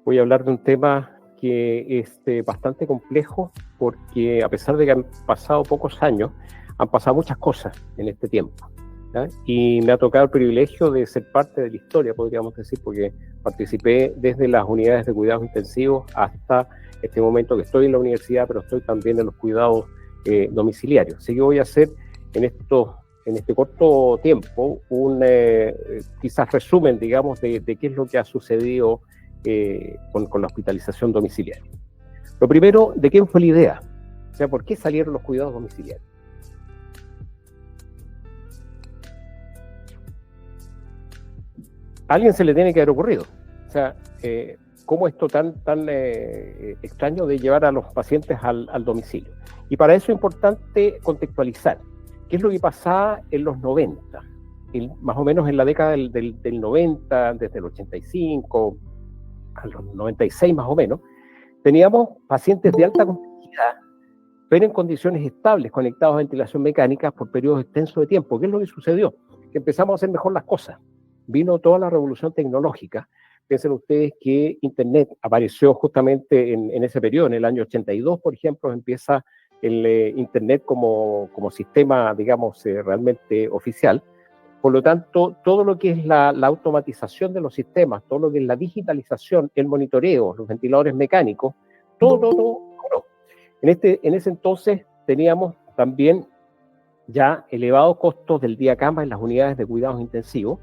Voy a hablar de un tema que es bastante complejo porque a pesar de que han pasado pocos años, han pasado muchas cosas en este tiempo, ¿ya? Y me ha tocado el privilegio de ser parte de la historia, podríamos decir, porque participé desde las unidades de cuidados intensivos hasta este momento que estoy en la universidad, pero estoy también en los cuidados domiciliarios. Así que voy a hacer en este corto tiempo un quizás resumen, digamos, de qué es lo que ha sucedido con la hospitalización domiciliaria. Lo primero, ¿de quién fue la idea? O sea, ¿por qué salieron los cuidados domiciliarios? A alguien se le tiene que haber ocurrido. O sea, ¿cómo esto tan extraño de llevar a los pacientes al domicilio? Y para eso es importante contextualizar qué es lo que pasaba en los 90, más o menos en la década del 90, desde el 85 a los 96 más o menos, teníamos pacientes de alta complejidad, pero en condiciones estables, conectados a ventilación mecánica por periodos extensos de tiempo. ¿Qué es lo que sucedió? Que empezamos a hacer mejor las cosas. Vino toda la revolución tecnológica. Piensen ustedes que Internet apareció justamente en ese periodo, en el año 82, por ejemplo, empieza el Internet como sistema, digamos, realmente oficial. Por lo tanto, todo lo que es la automatización de los sistemas, todo lo que es la digitalización, el monitoreo, los ventiladores mecánicos, todo. En ese entonces teníamos también ya elevados costos del día cama en las unidades de cuidados intensivos.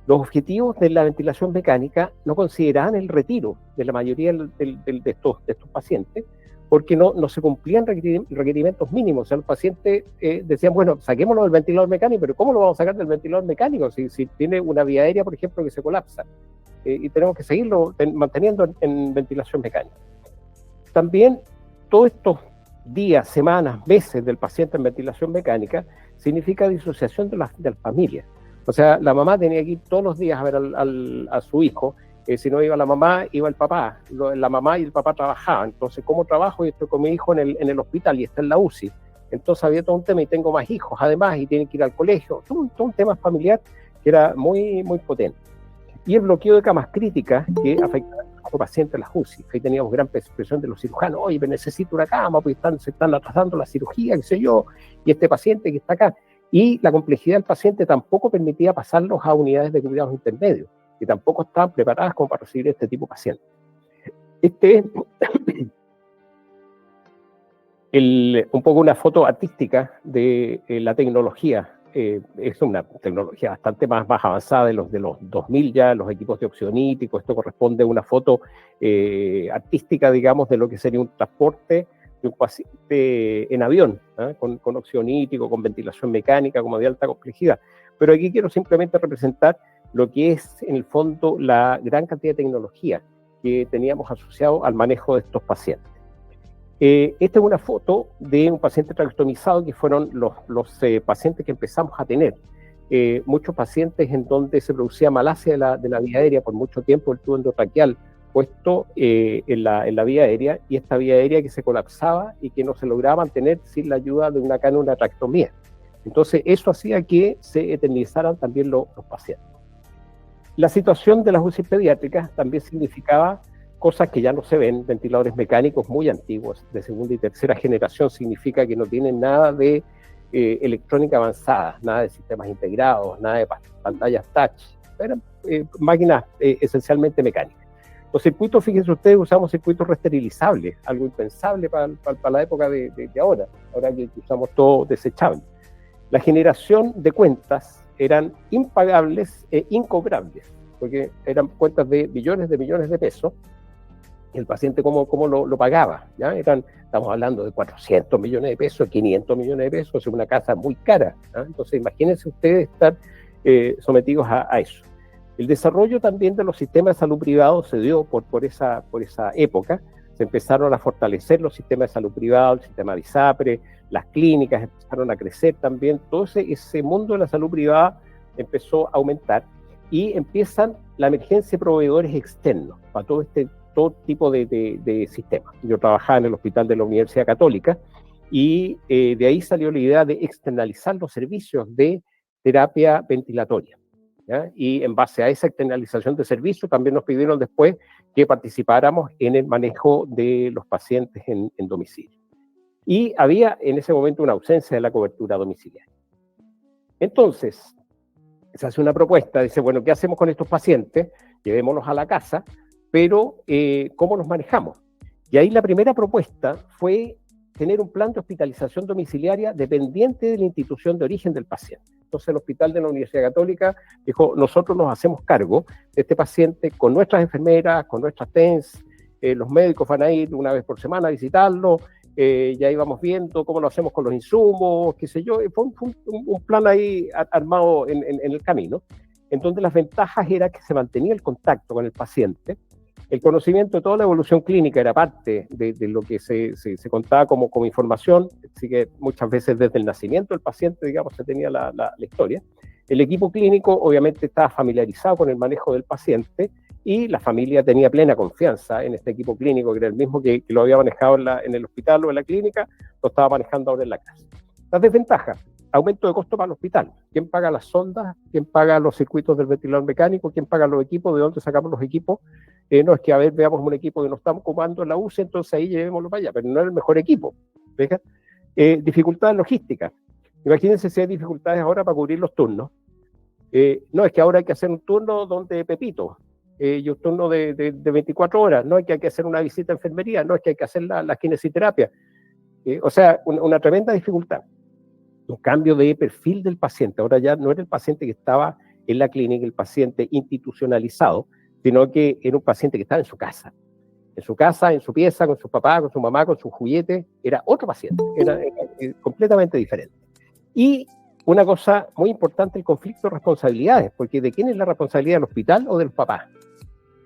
Los objetivos de la ventilación mecánica no consideraban el retiro de la mayoría de estos pacientes, porque no se cumplían requerimientos mínimos. O sea, los pacientes decían, bueno, saquémoslo del ventilador mecánico, pero ¿cómo lo vamos a sacar del ventilador mecánico si tiene una vía aérea, por ejemplo, que se colapsa? Y tenemos que seguirlo manteniendo en ventilación mecánica. También todos estos días, semanas, meses del paciente en ventilación mecánica significa disociación de la familia. O sea, la mamá tenía que ir todos los días a ver a su hijo. Si no iba la mamá, iba el papá. La mamá y el papá trabajaban. Entonces, ¿cómo trabajo? Y estoy con mi hijo en el hospital y está en la UCI. Entonces había todo un tema y tengo más hijos, además, y tienen que ir al colegio. Todo un tema familiar que era muy, muy potente. Y el bloqueo de camas críticas que afectaba a los pacientes en las UCI. Ahí teníamos gran presión de los cirujanos. Oye, pero necesito una cama, porque se están atrasando la cirugía, qué sé yo, y este paciente que está acá. Y la complejidad del paciente tampoco permitía pasarlos a unidades de cuidados intermedios, que tampoco estaban preparadas como para recibir este tipo de pacientes. Este es un poco una foto artística de la tecnología. Es una tecnología bastante más avanzada de los 2000 ya, los equipos de oxionítico. Esto corresponde a una foto artística, digamos, de lo que sería un transporte de un paciente en avión, con oxionítico, con ventilación mecánica, como de alta complejidad. Pero aquí quiero simplemente representar lo que es, en el fondo, la gran cantidad de tecnología que teníamos asociado al manejo de estos pacientes. Esta es una foto de un paciente traqueostomizado, que fueron los pacientes que empezamos a tener. Muchos pacientes en donde se producía malacia de la vía aérea por mucho tiempo, el tubo endotraqueal puesto en la vía aérea, y esta vía aérea que se colapsaba y que no se lograba mantener sin la ayuda de una traqueotomía. Entonces eso hacía que se eternizaran también los pacientes. La situación de las UCI pediátricas también significaba cosas que ya no se ven. Ventiladores mecánicos muy antiguos, de segunda y tercera generación, significa que no tienen nada de electrónica avanzada, nada de sistemas integrados, nada de pantallas touch, eran máquinas esencialmente mecánicas. Los circuitos, fíjense ustedes, usamos circuitos reesterilizables, algo impensable para la época de ahora que usamos todo desechable. La generación de cuentas eran impagables e incobrables, porque eran cuentas de millones de pesos. El paciente cómo lo pagaba, ¿ya? Estamos hablando de 400 millones de pesos, 500 millones de pesos, es una casa muy cara, ¿ya? Entonces imagínense ustedes estar sometidos a eso. El desarrollo también de los sistemas de salud privados se dio por esa época. Se empezaron a fortalecer los sistemas de salud privados, el sistema de ISAPRE, las clínicas empezaron a crecer también. Todo ese mundo de la salud privada empezó a aumentar, y empiezan la emergencia de proveedores externos para todo tipo de sistemas. Yo trabajaba en el hospital de la Universidad Católica, y de ahí salió la idea de externalizar los servicios de terapia ventilatoria. ¿ya? Y en base a esa externalización de servicios también nos pidieron después que participáramos en el manejo de los pacientes en domicilio. Y había en ese momento una ausencia de la cobertura domiciliaria. Entonces, se hace una propuesta, dice, bueno, ¿qué hacemos con estos pacientes? Llevémoslos a la casa, pero ¿cómo los manejamos? Y ahí la primera propuesta fue tener un plan de hospitalización domiciliaria dependiente de la institución de origen del paciente. Entonces el hospital de la Universidad Católica dijo, nosotros nos hacemos cargo de este paciente con nuestras enfermeras, con nuestras TENS, los médicos van a ir una vez por semana a visitarlo, ya íbamos viendo cómo lo hacemos con los insumos, qué sé yo, fue un plan ahí armado en el camino, en donde las ventajas era que se mantenía el contacto con el paciente, el conocimiento de toda la evolución clínica era parte de lo que se contaba como información, así que muchas veces desde el nacimiento del paciente, digamos, se tenía la historia. El equipo clínico obviamente estaba familiarizado con el manejo del paciente y la familia tenía plena confianza en este equipo clínico, que era el mismo que lo había manejado en el hospital o en la clínica, lo estaba manejando ahora en la casa. Las desventajas: aumento de costo para el hospital. ¿Quién paga las sondas? ¿Quién paga los circuitos del ventilador mecánico? ¿Quién paga los equipos? ¿De dónde sacamos los equipos? No es que, a ver, veamos un equipo que no estamos ocupando en la UCI, entonces ahí llevémoslo para allá, pero no es el mejor equipo. Dificultades logísticas. Imagínense si hay dificultades ahora para cubrir los turnos. No, es que ahora hay que hacer un turno donde Pepito, y un turno de 24 horas, no es que hay que hacer una visita a enfermería, no es que hay que hacer la kinesiterapia. O sea, una tremenda dificultad. Un cambio de perfil del paciente. Ahora ya no era el paciente que estaba en la clínica, el paciente institucionalizado, sino que era un paciente que estaba en su casa, en su pieza, con su papá, con su mamá, con sus juguetes. Era otro paciente, era completamente diferente. Y una cosa muy importante, el conflicto de responsabilidades, porque ¿de quién es la responsabilidad, del hospital o del papá?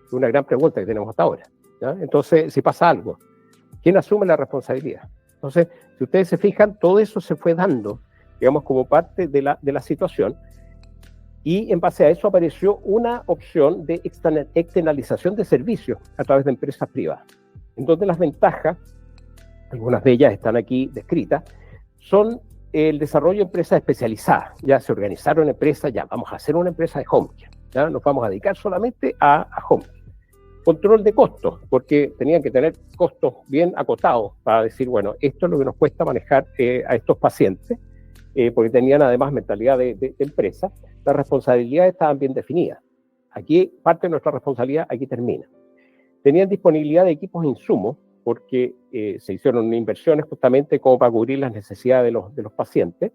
Es una gran pregunta que tenemos hasta ahora, ¿ya? Entonces, si pasa algo, ¿quién asume la responsabilidad? Entonces, si ustedes se fijan, todo eso se fue dando, digamos, como parte de la situación, y en base a eso apareció una opción de externalización de servicios a través de empresas privadas, en donde las ventajas, algunas de ellas están aquí descritas, son el desarrollo de empresas especializadas. Ya se organizaron empresas, ya vamos a hacer una empresa de home care, ya nos vamos a dedicar solamente a home care. Control de costos, porque tenían que tener costos bien acotados para decir, bueno, esto es lo que nos cuesta manejar a estos pacientes, porque tenían además mentalidad de empresa. Las responsabilidades estaban bien definidas. Aquí parte de nuestra responsabilidad, aquí termina. Tenían disponibilidad de equipos e insumos, porque se hicieron inversiones justamente como para cubrir las necesidades de los pacientes.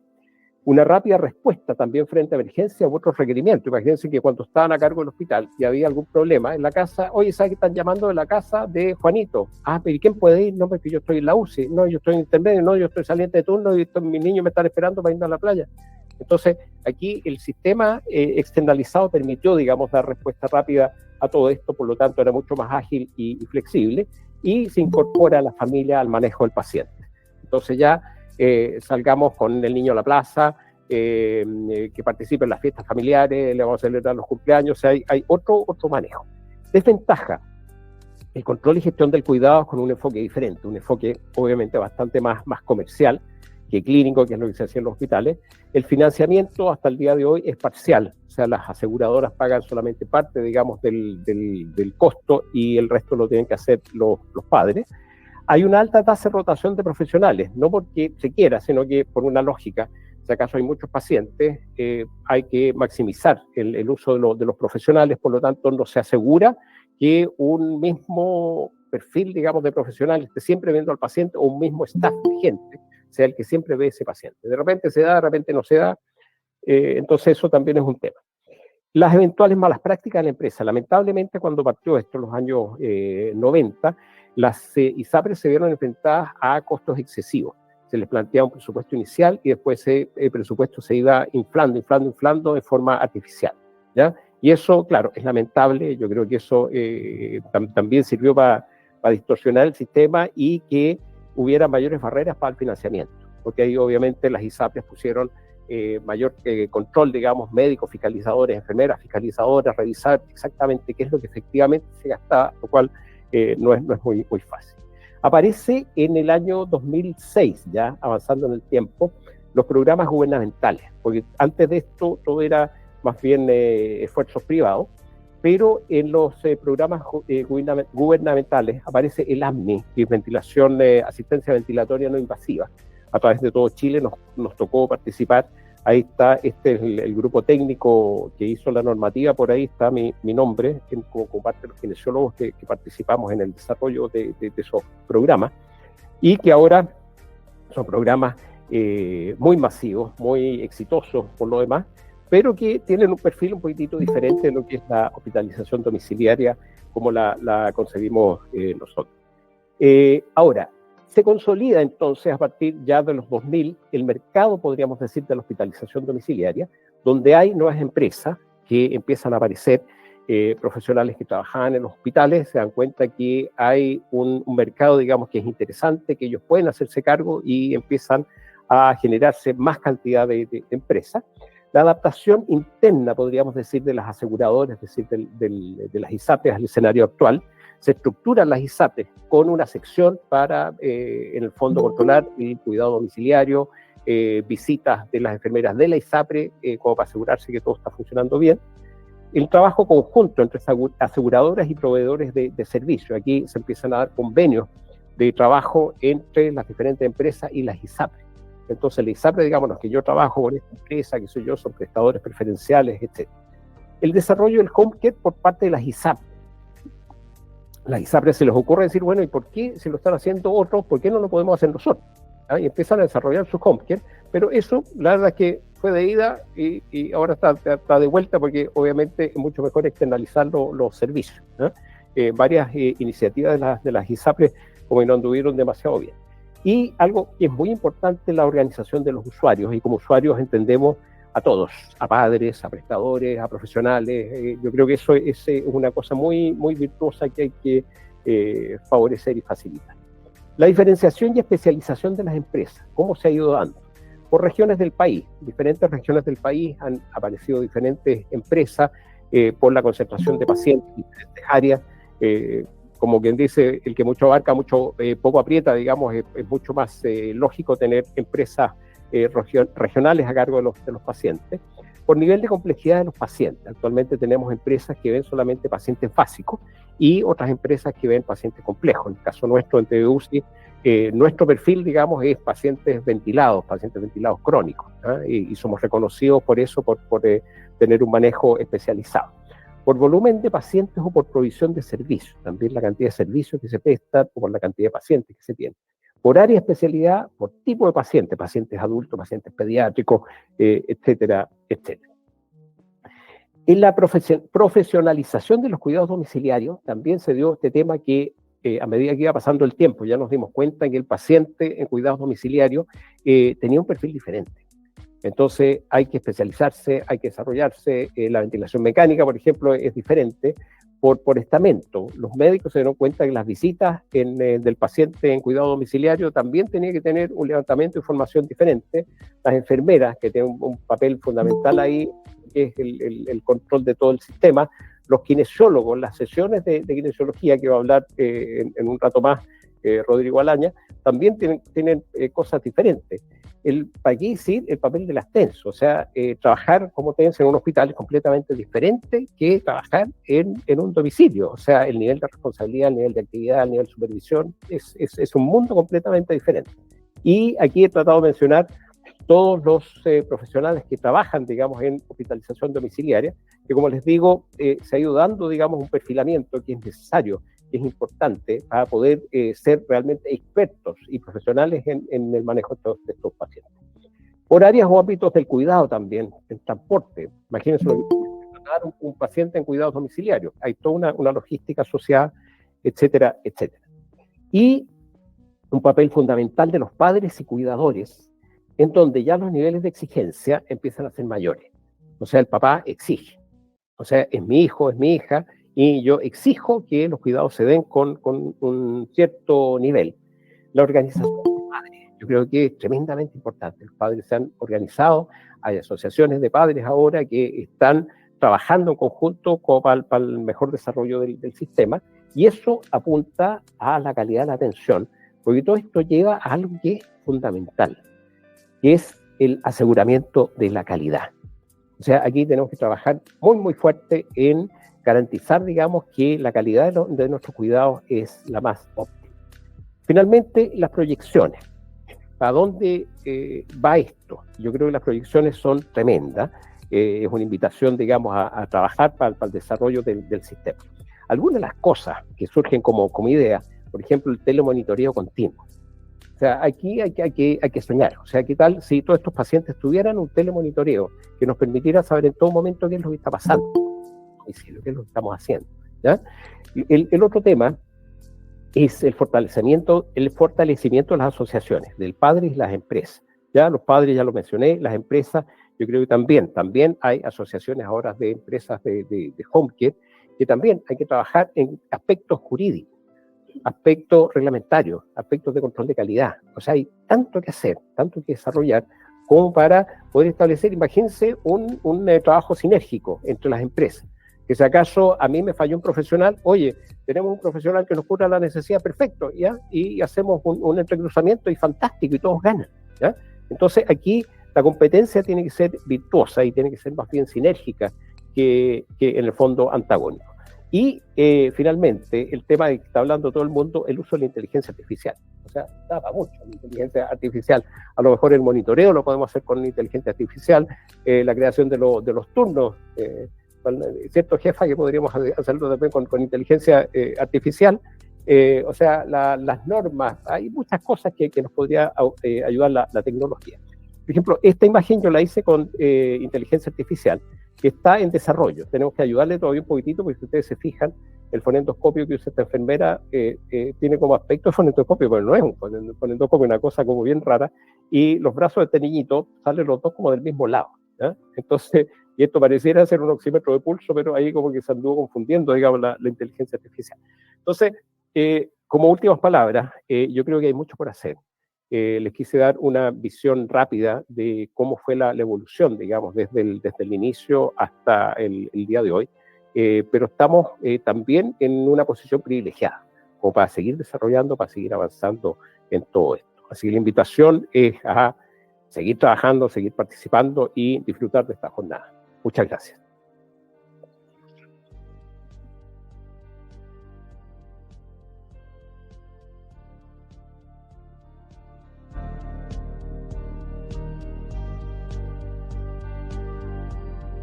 Una rápida respuesta también frente a emergencias u otros requerimientos. Imagínense que cuando estaban a cargo del hospital y había algún problema en la casa, oye, ¿sabes que están llamando de la casa de Juanito? Ah, pero ¿y quién puede ir? No, porque yo estoy en la UCI, no, yo estoy en intermedio, no, yo estoy saliente de turno y mis niños me están esperando para ir a la playa. Entonces, aquí el sistema externalizado permitió, digamos, dar respuesta rápida a todo esto, por lo tanto era mucho más ágil y flexible, y se incorpora a la familia al manejo del paciente. Entonces ya salgamos con el niño a la plaza, que participe en las fiestas familiares, le vamos a celebrar los cumpleaños, o sea, hay otro manejo. Desventaja: el control y gestión del cuidado con un enfoque diferente, un enfoque obviamente bastante más comercial que clínico, que es lo que se hacía en los hospitales. El financiamiento hasta el día de hoy es parcial, o sea, las aseguradoras pagan solamente parte, digamos, del costo, y el resto lo tienen que hacer los padres. Hay una alta tasa de rotación de profesionales, no porque se quiera, sino que por una lógica. Si acaso hay muchos pacientes, hay que maximizar el uso de los profesionales, por lo tanto no se asegura que un mismo perfil, digamos, de profesional esté siempre viendo al paciente, o un mismo staff de gente sea el que siempre ve ese paciente. De repente se da, de repente no se da, entonces eso también es un tema. Las eventuales malas prácticas de la empresa. Lamentablemente, cuando partió esto en los años 90, las ISAPRES se vieron enfrentadas a costos excesivos. Se les planteaba un presupuesto inicial y después ese presupuesto se iba inflando de forma artificial, ¿ya? Y eso, claro, es lamentable. Yo creo que eso también sirvió para distorsionar el sistema y que hubiera mayores barreras para el financiamiento, porque ahí obviamente las ISAPRES pusieron mayor control, digamos, médicos, fiscalizadores, enfermeras, fiscalizadoras, revisar exactamente qué es lo que efectivamente se gastaba, lo cual no es muy fácil. Aparece en el año 2006, ya avanzando en el tiempo, los programas gubernamentales, porque antes de esto todo era más bien esfuerzos privados, pero en los programas gubernamentales aparece el AMNI, que es ventilación, asistencia ventilatoria no invasiva. A través de todo Chile nos tocó participar. Ahí está, este es el grupo técnico que hizo la normativa, por ahí está mi nombre, como parte de los kinesiólogos que participamos en el desarrollo de esos programas, y que ahora son programas muy masivos, muy exitosos por lo demás, pero que tienen un perfil un poquitito diferente de lo que es la hospitalización domiciliaria como la concebimos nosotros. Ahora, se consolida entonces a partir ya de los 2000 el mercado, podríamos decir, de la hospitalización domiciliaria, donde hay nuevas empresas que empiezan a aparecer, profesionales que trabajaban en los hospitales, se dan cuenta que hay un mercado, digamos, que es interesante, que ellos pueden hacerse cargo y empiezan a generarse más cantidad de empresas. La adaptación interna, podríamos decir, de las aseguradoras, es decir, de las ISAPRES al escenario actual, se estructuran las ISAPRES con una sección para, en el fondo, controlar el cuidado domiciliario, visitas de las enfermeras de la ISAPRE, como para asegurarse que todo está funcionando bien. El trabajo conjunto entre aseguradoras y proveedores de servicio. Aquí se empiezan a dar convenios de trabajo entre las diferentes empresas y las ISAPRES. Entonces, la ISAPRE, digamos, que yo trabajo con esta empresa, que soy yo, son prestadores preferenciales, etc. El desarrollo del home care por parte de las ISAPRE. Las ISAPRE se les ocurre decir, bueno, ¿y por qué si lo están haciendo otros, por qué no lo podemos hacer nosotros? ¿Ah? Y empiezan a desarrollar su home care, pero eso, la verdad es que fue de ida y ahora está de vuelta, porque obviamente es mucho mejor externalizar los servicios, ¿no? Varias iniciativas de las ISAPRE como que no anduvieron demasiado bien. Y algo que es muy importante, la organización de los usuarios, y como usuarios entendemos a todos, a padres, a prestadores, a profesionales. Yo creo que eso es una cosa muy, muy virtuosa que hay que favorecer y facilitar. La diferenciación y especialización de las empresas, ¿cómo se ha ido dando? Por regiones del país, diferentes regiones del país han aparecido diferentes empresas por la concentración de pacientes en diferentes áreas. Como quien dice, el que mucho abarca, poco aprieta, digamos, es mucho más lógico tener empresas regionales a cargo de los pacientes. Por nivel de complejidad de los pacientes, actualmente tenemos empresas que ven solamente pacientes básicos y otras empresas que ven pacientes complejos. En el caso nuestro, en TV UCI, nuestro perfil, digamos, es pacientes ventilados crónicos, ¿eh? Y somos reconocidos por eso, por tener un manejo especializado. Por volumen de pacientes o por provisión de servicios, también la cantidad de servicios que se prestan o por la cantidad de pacientes que se tienen. Por área de especialidad, por tipo de paciente, pacientes adultos, pacientes pediátricos, etcétera, etcétera. En la profesionalización de los cuidados domiciliarios también se dio este tema que a medida que iba pasando el tiempo ya nos dimos cuenta que el paciente en cuidados domiciliarios tenía un perfil diferente. Entonces hay que especializarse, hay que desarrollarse. La ventilación mecánica, por ejemplo, es diferente por estamento. Los médicos se dieron cuenta que las visitas del paciente en cuidado domiciliario también tenía que tener un levantamiento de información diferente. Las enfermeras, que tienen un papel fundamental ahí, que es el control de todo el sistema. Los kinesiólogos, las sesiones de kinesiología, que va a hablar en un rato más Rodrigo Alaña, también tienen cosas diferentes. Aquí sí, el papel del ascenso, o sea, trabajar como TENS en un hospital es completamente diferente que trabajar en un domicilio. O sea, el nivel de responsabilidad, el nivel de actividad, el nivel de supervisión, es un mundo completamente diferente. Y aquí he tratado de mencionar todos los profesionales que trabajan, digamos, en hospitalización domiciliaria, que como les digo, se ha ido dando, digamos, un perfilamiento que es necesario, que es importante para poder ser realmente expertos y profesionales en el manejo de estos pacientes. Por áreas o ámbitos del cuidado también, el transporte. Imagínense tratar un paciente en cuidados domiciliarios. Hay toda una logística asociada, etcétera, etcétera. Y un papel fundamental de los padres y cuidadores, en donde ya los niveles de exigencia empiezan a ser mayores. O sea, el papá exige. O sea, es mi hijo, es mi hija, y yo exijo que los cuidados se den con un cierto nivel. La organización de los padres, yo creo que es tremendamente importante. Los padres se han organizado, hay asociaciones de padres ahora que están trabajando en conjunto para el mejor desarrollo del sistema, y eso apunta a la calidad de la atención, porque todo esto lleva a algo que es fundamental, que es el aseguramiento de la calidad. O sea, aquí tenemos que trabajar muy, muy fuerte en garantizar, digamos, que la calidad de nuestros cuidados es la más óptima. Finalmente, las proyecciones. ¿A dónde va esto? Yo creo que las proyecciones son tremendas. Es una invitación, digamos, a trabajar para el desarrollo del sistema. Algunas de las cosas que surgen como idea, por ejemplo, el telemonitoreo continuo. O sea, aquí hay que soñar. O sea, ¿qué tal si todos estos pacientes tuvieran un telemonitoreo que nos permitiera saber en todo momento qué es lo que está pasando? Y sí, qué es lo que estamos haciendo, ¿ya? El otro tema es el fortalecimiento de las asociaciones, del padre y las empresas. Ya los padres ya lo mencioné, las empresas, yo creo que también hay asociaciones ahora de empresas de home care, que también hay que trabajar en aspectos jurídicos, aspectos reglamentarios, aspectos de control de calidad. O sea, hay tanto que hacer, tanto que desarrollar, como para poder establecer, imagínense, un trabajo sinérgico entre las empresas. Que si acaso a mí me falló un profesional, oye, tenemos un profesional que nos cubra la necesidad, perfecto, ¿ya? Y hacemos un entrecruzamiento y fantástico, y todos ganan, ¿ya? Entonces aquí la competencia tiene que ser virtuosa y tiene que ser más bien sinérgica que en el fondo antagónico. Y finalmente, el tema de que está hablando todo el mundo, el uso de la inteligencia artificial. O sea, daba mucho la inteligencia artificial. A lo mejor el monitoreo lo podemos hacer con inteligencia artificial, la creación de los turnos, cierto jefa que podríamos hacerlo también con inteligencia artificial, o sea, las normas, hay muchas cosas que nos podría ayudar la tecnología. Por ejemplo, esta imagen yo la hice con inteligencia artificial, que está en desarrollo. Tenemos que ayudarle todavía un poquitito, porque si ustedes se fijan, el fonendoscopio que usa esta enfermera tiene como aspecto de fonendoscopio, pero no es un fonendoscopio, una cosa como bien rara, y los brazos de este niñito salen los dos como del mismo lado, ¿ya? Entonces, y esto pareciera ser un oxímetro de pulso, pero ahí como que se anduvo confundiendo, digamos, la inteligencia artificial. Entonces, como últimas palabras, yo creo que hay mucho por hacer. Les quise dar una visión rápida de cómo fue la evolución, digamos, desde el inicio hasta el día de hoy, pero estamos también en una posición privilegiada, como para seguir desarrollando, para seguir avanzando en todo esto. Así que la invitación es a seguir trabajando, seguir participando y disfrutar de esta jornada. Muchas gracias.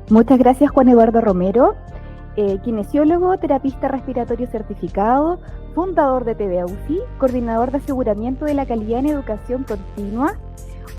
Muchas gracias, Juan Eduardo Romero, kinesiólogo, terapista respiratorio certificado, fundador de TVAUCI, coordinador de aseguramiento de la calidad en educación continua